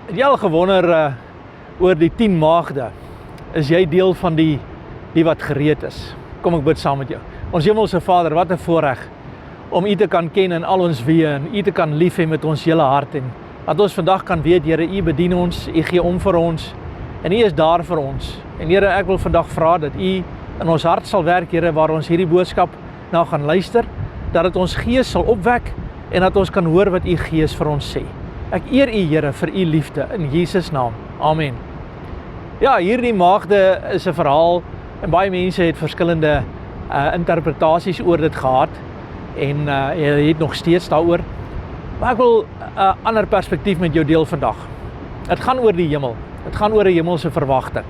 Het jy al gewonder oor die 10 maagde? Is jy deel van die wat gereed is? Kom ek bid saam met jou. Ons hemelse Vader, wat 'n voorreg om U te kan ken in al ons weë en U te kan lief hê met ons hele hart en dat ons vandag kan weet, Here, U bedien ons, U gee om vir ons en U is daar vir ons. En Here, ek wil vandag vra dat U in ons hart sal werk, Here, waar ons hierdie boodskap na gaan luister, dat dit ons gees sal opwek en dat ons kan hoor wat U Gees vir ons sê. Ek eer U, Here, vir U liefde in Jesus naam. Amen. Ja, hierdie maagde is 'n verhaal en baie mense het verskillende interpretasies oor dit gehad en jy het nog steeds daaroor. Maar ek wil 'n ander perspektief met jou deel vandag. Het gaan oor die hemel. Het gaan oor 'n hemelse verwagting.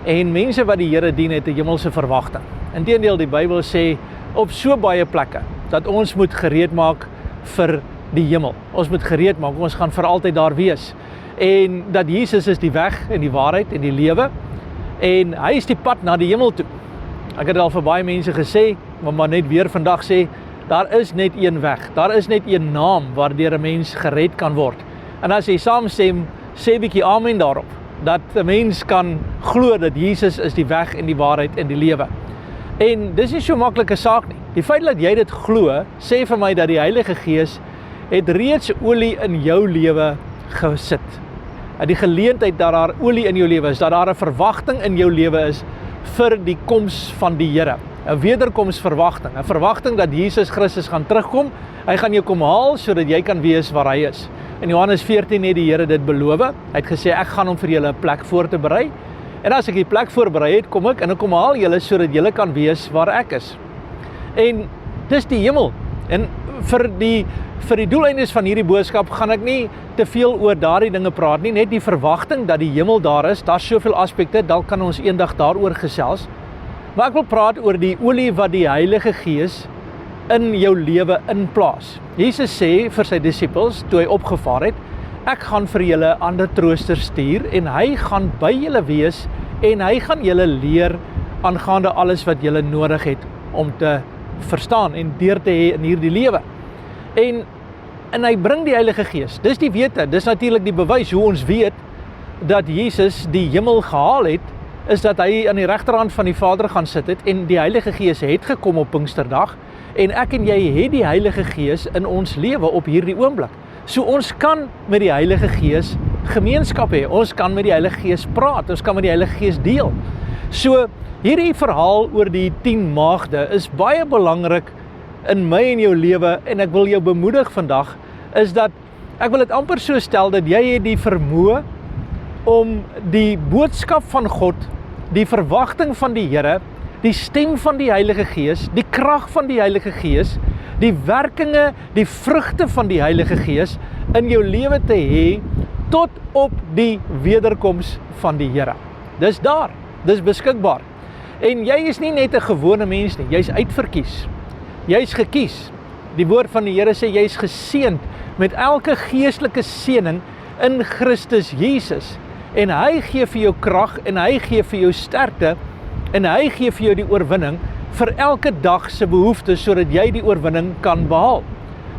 En mense wat die Here dien het 'n hemelse verwagting. Inteendeel, die Bybel sê op so baie plekke dat ons moet gereed maak vir die hemel. Ons moet gereed maak, ons gaan vir altyd daar wees. En dat Jesus is die weg en die waarheid en die lewe en hy is die pad na die hemel toe. Ek het al vir baie mense gesê, maar net weer vandag sê, daar is net een weg, daar is net een naam waardeur 'n mens gered kan word. En as jy saamstem, sê 'n bietjie amen daarop, dat 'n mens kan glo dat Jesus is die weg en die waarheid en die lewe. En dis nie so maklike saak nie. Die feit dat jy dit glo, sê vir my dat die Heilige Gees het reeds olie in jou lewe gesit. Die geleentheid dat daar olie in jou lewe is, dat daar 'n verwagting in jou lewe is vir die koms van die Here. 'n Wederkomsverwagting, 'n verwagting dat Jesus Christus gaan terugkom. Hy gaan jou kom haal sodat jy kan wees waar hy is. In Johannes 14 het die Here dit beloof. Hy het gesê ek gaan hom vir julle 'n plek voor te berei. En as ek die plek voorberei het, kom ek en ek kom haal julle sodat julle kan wees waar ek is. En dis die hemel. En vir die doeleindes van hierdie boodskap gaan ek nie te veel oor daardie dinge praat nie, net die verwagting dat die hemel daar is. Daar's soveel aspekte, dalk kan ons eendag daaroor gesels. Maar ek wil praat oor die olie wat die Heilige Gees in jou lewe inplaas. Jesus sê vir sy disippels toe hy opgevaar het, ek gaan vir julle 'n ander trooster stuur en hy gaan by julle wees en hy gaan julle leer aangaande alles wat julle nodig het om te verstaan en deur te hê in hierdie lewe. En hy bring die Heilige Gees. Dis die wete, dis natuurlik die bewys hoe ons weet dat Jesus die hemel gehaal het, is dat hy aan die regterhand van die Vader gaan sit het en die Heilige Gees het gekom op Pinksterdag en ek en jy het die Heilige Gees in ons lewe op hierdie oomblik. So ons kan met die Heilige Gees gemeenskap hê, ons kan met die Heilige Gees praat, ons kan met die Heilige Gees deel. So hierdie verhaal oor die 10 maagde is baie belangrik in my en jou lewe en ek wil jou bemoedig vandag, is dat ek wil dit amper so stel dat jy het die vermoë om die boodskap van God, die verwagting van die Here, die stem van die Heilige Gees, die krag van die Heilige Gees, die werkinge, die vrugte van die Heilige Gees in jou lewe te hê tot op die wederkoms van die Here. Dis daar, dis beskikbaar. En jy is nie net 'n gewone mens nie, jy's uitverkies. Jy's gekies. Die woord van die Here sê jy's geseënd met elke geestelike seëning in Christus Jesus. En hy gee vir jou krag en hy gee vir jou sterkte en hy gee vir jou die oorwinning vir elke dag se behoeftes sodat jy die oorwinning kan behaal.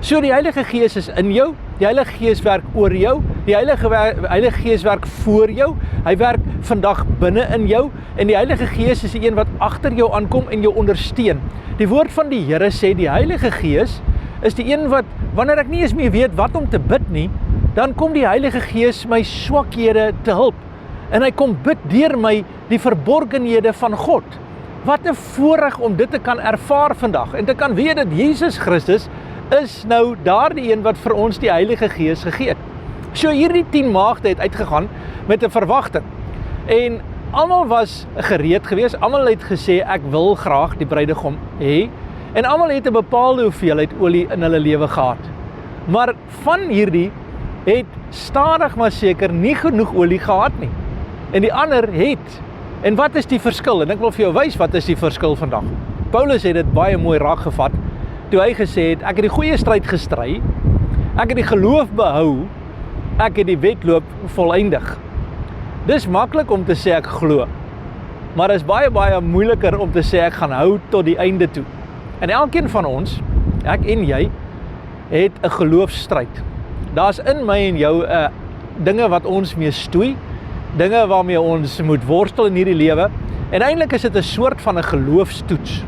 So die Heilige Gees is in jou, die Heilige Gees werk oor jou, die Heilige Gees werk voor jou, hy werk vandag binne in jou en die Heilige Gees is die een wat agter jou aankom en jou ondersteun. Die woord van die Here sê die Heilige Gees is die een wat, wanneer ek nie eens meer weet wat om te bid nie, dan kom die Heilige Gees my swakhede te hulp. En hy kom bid deur my die verborgenhede van God. Wat 'n voorreg om dit te kan ervaar vandag en te kan weet dat Jesus Christus is nou daardie een wat vir ons die Heilige Gees gegee het. So hierdie 10 maagde het uitgegaan met 'n verwagting. En almal was gereed geweest, almal het gesê ek wil graag die bruidegom hê en almal het 'n bepaalde hoeveelheid olie in hulle lewe gehad. Maar van hierdie het stadig maar seker nie genoeg olie gehad nie. En die ander het. En wat is die verskil? En ek wil vir jou wys wat is die verskil vandag. Paulus het dit baie mooi raak gevat toe hy gesê het, ek het die goeie stryd gestry, ek het die geloof behou, ek het die wedloop volëindig. Dis maklik om te sê ek glo, maar is baie moeiliker om te sê ek gaan hou tot die einde toe. En elkeen van ons, ek en jy, het 'n geloofsstryd. Daar's in my en jou 'n dinge wat ons mee stoei, dinge waarmee ons moet worstel in hierdie lewe, en eintlik is dit 'n soort van 'n geloofstoets.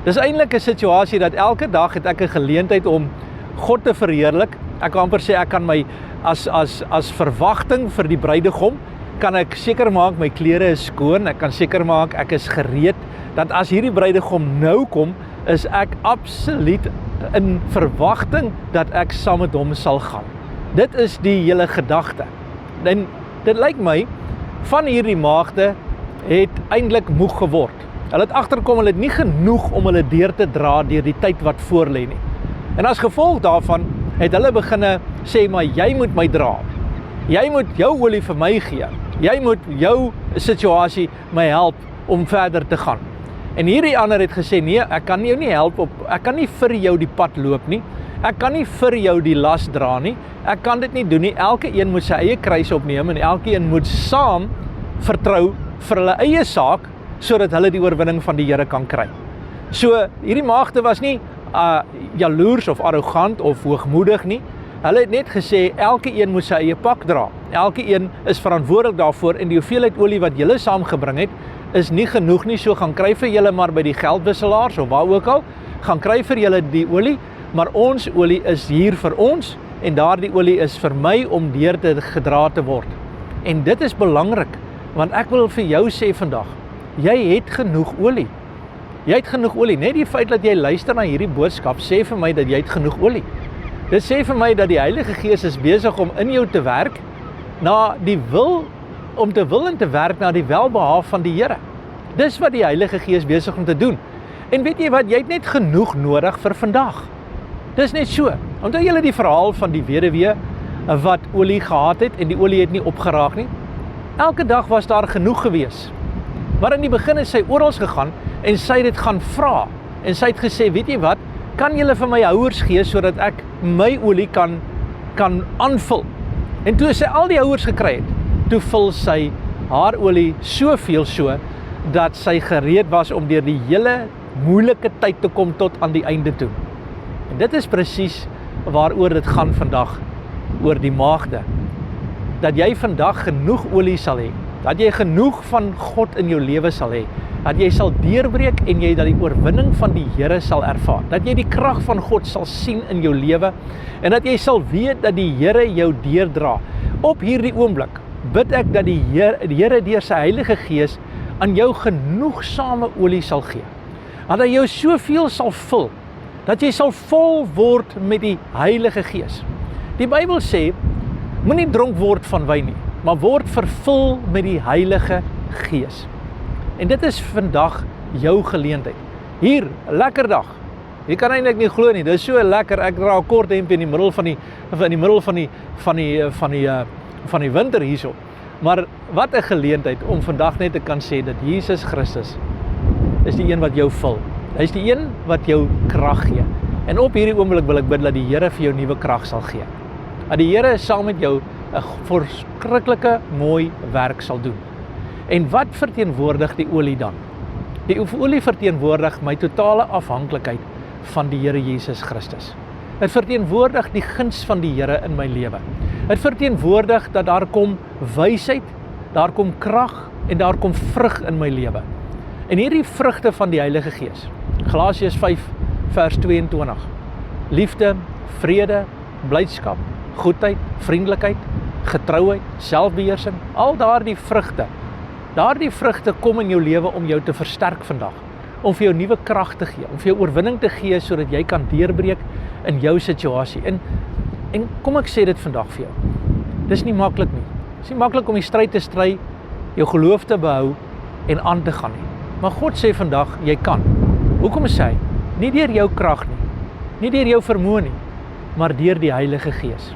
Dis eintlik 'n situasie dat elke dag het ek 'n geleentheid om God te verheerlik. Ek kan amper sê ek kan my as verwagting vir die bruidegom, kan ek seker maak my klere is skoon, ek kan seker maak ek is gereed, dat as hierdie bruidegom nou kom, is ek absoluut in verwagting dat ek saam met hom sal gaan. Dit is die hele gedagte. En dit lyk my, van hierdie maagde het eintlik moeg geword. Hulle het agterkom, hulle het nie genoeg om hulle deur te dra deur die tyd wat voor lê nie. En as gevolg daarvan het hulle beginne sê, maar jy moet my dra. Jy moet jou olie vir my gee. Jy moet jou situasie my help om verder te gaan. En hierdie ander het gesê, nee, ek kan jou nie help ek kan nie vir jou die pad loop nie. Ek kan nie vir jou die las dra nie. Ek kan dit nie doen nie. Elke een moet sy eie kruis opneem en elke een moet saam vertrou vir hulle eie saak, sodat hulle die oorwinning van die Here kan kry. So, hierdie maagde was nie jaloers of arrogant of hoogmoedig nie. Hulle het net gesê, elke een moet sy eie pak dra. Elke een is verantwoordelik daarvoor en die hoeveelheid olie wat julle saamgebring het, is nie genoeg nie, so gaan kry vir julle maar by die geldwisselaars of waar ook al, gaan kry vir julle die olie, maar ons olie is hier vir ons en daardie olie is vir my om deur te gedra te word. En dit is belangrik, want ek wil vir jou sê vandag, jy het genoeg olie. Jy het genoeg olie. Net die feit dat jy luister na hierdie boodskap sê vir my dat jy het genoeg olie. Dit sê vir my dat die Heilige Gees is besig om in jou te werk na die wil, om te wil en te werk na die welbehaag van die Here. Dis wat die Heilige Gees besig om te doen. En weet jy wat, jy het net genoeg nodig vir vandag. Dis net so. Onthou julle die verhaal van die weduwee wat olie gehad het en die olie het nie opgeraak nie? Elke dag was daar genoeg gewees. Maar in die begin het sy oral gegaan en sy het dit gaan vra. En sy het gesê, weet jy wat, kan julle vir my houers gee sodat ek my olie kan aanvul? En toe sy al die houers gekry het, toe vul sy haar olie soveel so, dat sy gereed was om deur die hele moeilike tyd te kom tot aan die einde toe. En dit is presies waaroor dit gaan vandag, oor die maagde. Dat jy vandag genoeg olie sal hê, dat jy genoeg van God in jou lewe sal hê, dat jy sal deurbreek en jy dat die oorwinning van die Here sal ervaar, dat jy die krag van God sal sien in jou lewe, en dat jy sal weet dat die Here jou deurdra. Op hierdie oomblik bid ek dat die Here deur sy Heilige Gees aan jou genoegsame olie sal gee, dat hy jou soveel sal vul, dat jy sal vol word met die Heilige Gees. Die Bybel sê, moenie dronk word van wyn nie, maar word vervul met die Heilige Gees. En dit is vandag jou geleentheid. Hier, lekker dag. Jy kan eintlik nie glo nie. Dit is so lekker. Ek dra 'n kort hempie in die middel van die winter hierso. Maar wat 'n geleentheid om vandag net te kan sê dat Jesus Christus is die een wat jou vul. Hy is die een wat jou krag gee. En op hierdie oomblik wil ek bid dat die Here vir jou nuwe krag sal gee. Dat die Here saam met jou 'n verskriklike mooi werk sal doen. En wat verteenwoordig die olie dan? Die olie verteenwoordig my totale afhanklikheid van die Here Jesus Christus. Het verteenwoordig die guns van die Here in my lewe. Het verteenwoordig dat daar kom wysheid, daar kom krag en daar kom vrug in my lewe. En hierdie vrugte van die Heilige Gees, Galasiërs 5 vers 22, liefde, vrede, blydskap, goedheid, vriendelikheid, getrouheid, selfbeheersing, al daardie vrugte kom in jou lewe om jou te versterk vandag, om vir jou nuwe krag te gee, om vir jou oorwinning te gee, sodat jy kan deurbreek in jou situasie. En kom ek sê dit vandag vir jou, dis nie maklik nie. Dis nie maklik om die stryd te stry, jou geloof te behou en aan te gaan nie. Maar God sê vandag, jy kan. Hoekom sê hy? Nie deur jou krag nie, nie deur jou vermoë nie, maar deur die Heilige Gees.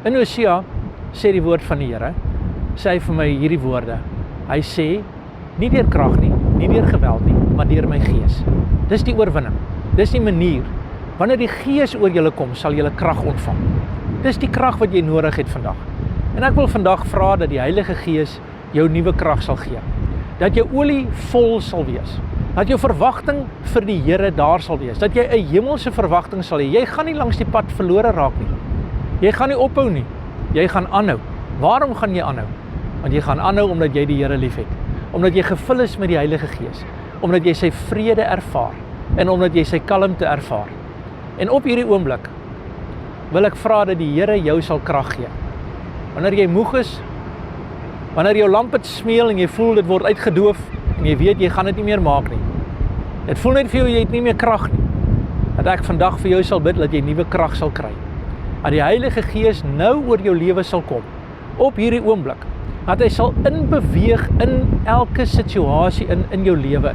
In Hosea sê die woord van die Here, sê hy vir my hierdie woorde. Hy sê, nie deur krag nie, nie deur geweld nie, maar deur my Gees. Dis die oorwinning, dis die manier. Wanneer die Gees oor julle kom, sal julle krag ontvang. Dis die krag wat jy nodig het vandag. En ek wil vandag vra dat die Heilige Gees jou nuwe krag sal gee. Dat jou olie vol sal wees. Dat jou verwagting vir die Here daar sal wees. Dat jy 'n hemelse verwagting sal hê. Jy gaan nie langs die pad verlore raak nie. Jy gaan nie ophou nie. Jy gaan aanhou. Waarom gaan jy aanhou? Want jy gaan aanhou omdat jy die Here liefhet. Omdat jy gevul is met die Heilige Gees. Omdat jy sy vrede ervaar. En omdat jy sy kalmte ervaar. En op hierdie oomblik wil ek vra dat die Here jou sal krag gee. Wanneer jy moeg is, wanneer jou lamp het smeel en jy voel dit word uitgedoof en jy weet jy gaan dit nie meer maak nie. Dit voel net vir jou jy het nie meer krag nie. Dat ek vandag vir jou sal bid dat jy nuwe krag sal kry. Dat die Heilige Gees nou oor jou lewe sal kom. Op hierdie oomblik. Dat hy sal inbeweeg in elke situasie in jou lewe.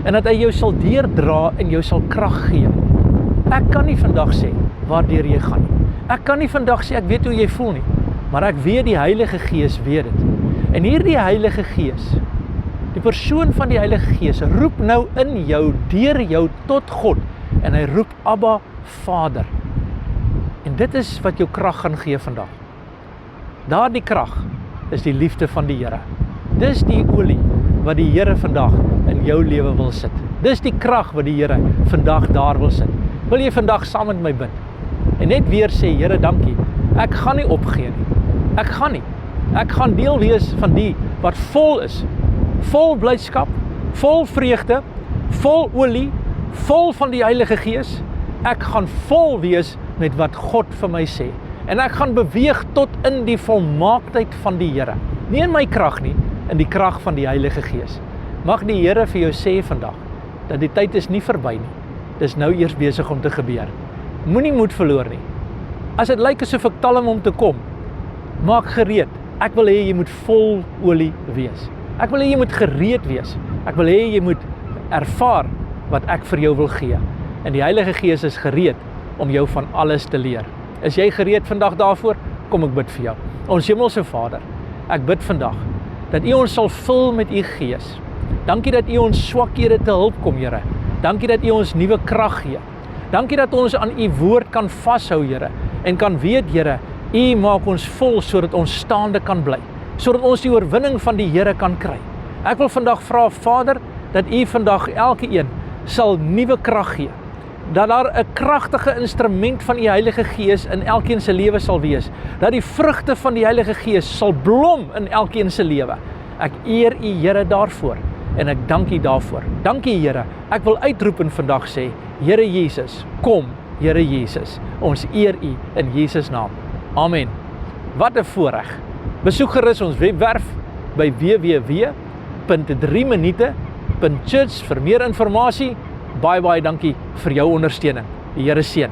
En dat hy jou sal deurdra en jou sal krag gee. Ek kan nie vandag sê waardeur jy gaan nie. Ek kan nie vandag sê ek weet hoe jy voel nie. Maar ek weet die Heilige Gees weet dit. En hierdie Heilige Gees, die persoon van die Heilige Gees, roep nou in jou, deur jou tot God. En hy roep Abba Vader. En dit is wat jou krag gaan gee vandag. Daardie krag is die liefde van die Here. Dis die olie wat die Here vandag in jou lewe wil sit. Dis die krag wat die Here vandag daar wil sit. Wil jy vandag saam met my bid? En net weer sê, Here, dankie. Ek gaan nie opgee nie. Ek gaan nie. Ek gaan deel wees van die wat vol is. Vol blydskap, vol vreugde, vol olie, vol van die Heilige Gees. Ek gaan vol wees met wat God vir my sê. En ek gaan beweeg tot in die volmaaktheid van die Here. Nie in my krag nie, in die krag van die Heilige Gees. Mag die Here vir jou sê vandag, dat die tyd is nie verby nie. Dis nou eers besig om te gebeur. Moenie moed verloor nie. As dit lyk asof ek talm om te kom, maak gereed. Ek wil hê jy moet vol olie wees. Ek wil hê jy moet gereed wees. Ek wil hê jy moet ervaar wat ek vir jou wil gee. En die Heilige Gees is gereed om jou van alles te leer. Is jy gereed vandag daarvoor? Kom ek bid vir jou. Ons Hemelse Vader, ek bid vandag dat U ons sal vul met U Gees. Dankie dat U ons swakhede te hulp kom, Here. Dankie dat U ons nuwe krag gee. Dankie dat ons aan U woord kan vashou, Here, en kan weet, Here, U maak ons vol sodat ons staande kan bly, sodat ons die oorwinning van die Here kan kry. Ek wil vandag vra, Vader, dat U vandag elkeen sal nuwe krag gee. Dat daar 'n kragtige instrument van U Heilige Gees in elkeen se lewe sal wees. Dat die vrugte van die Heilige Gees sal blom in elkeen se lewe. Ek eer U, Here, daarvoor. En ek dank U daarvoor. Dankie, Here. Ek wil uitroep en vandag sê, Here Jesus, kom, Here Jesus. Ons eer U in Jesus naam. Amen. Wat 'n voorreg. Besoek gerus ons webwerf by www.3minute.church vir meer inligting. Baie dankie vir jou ondersteuning. Die Here seën.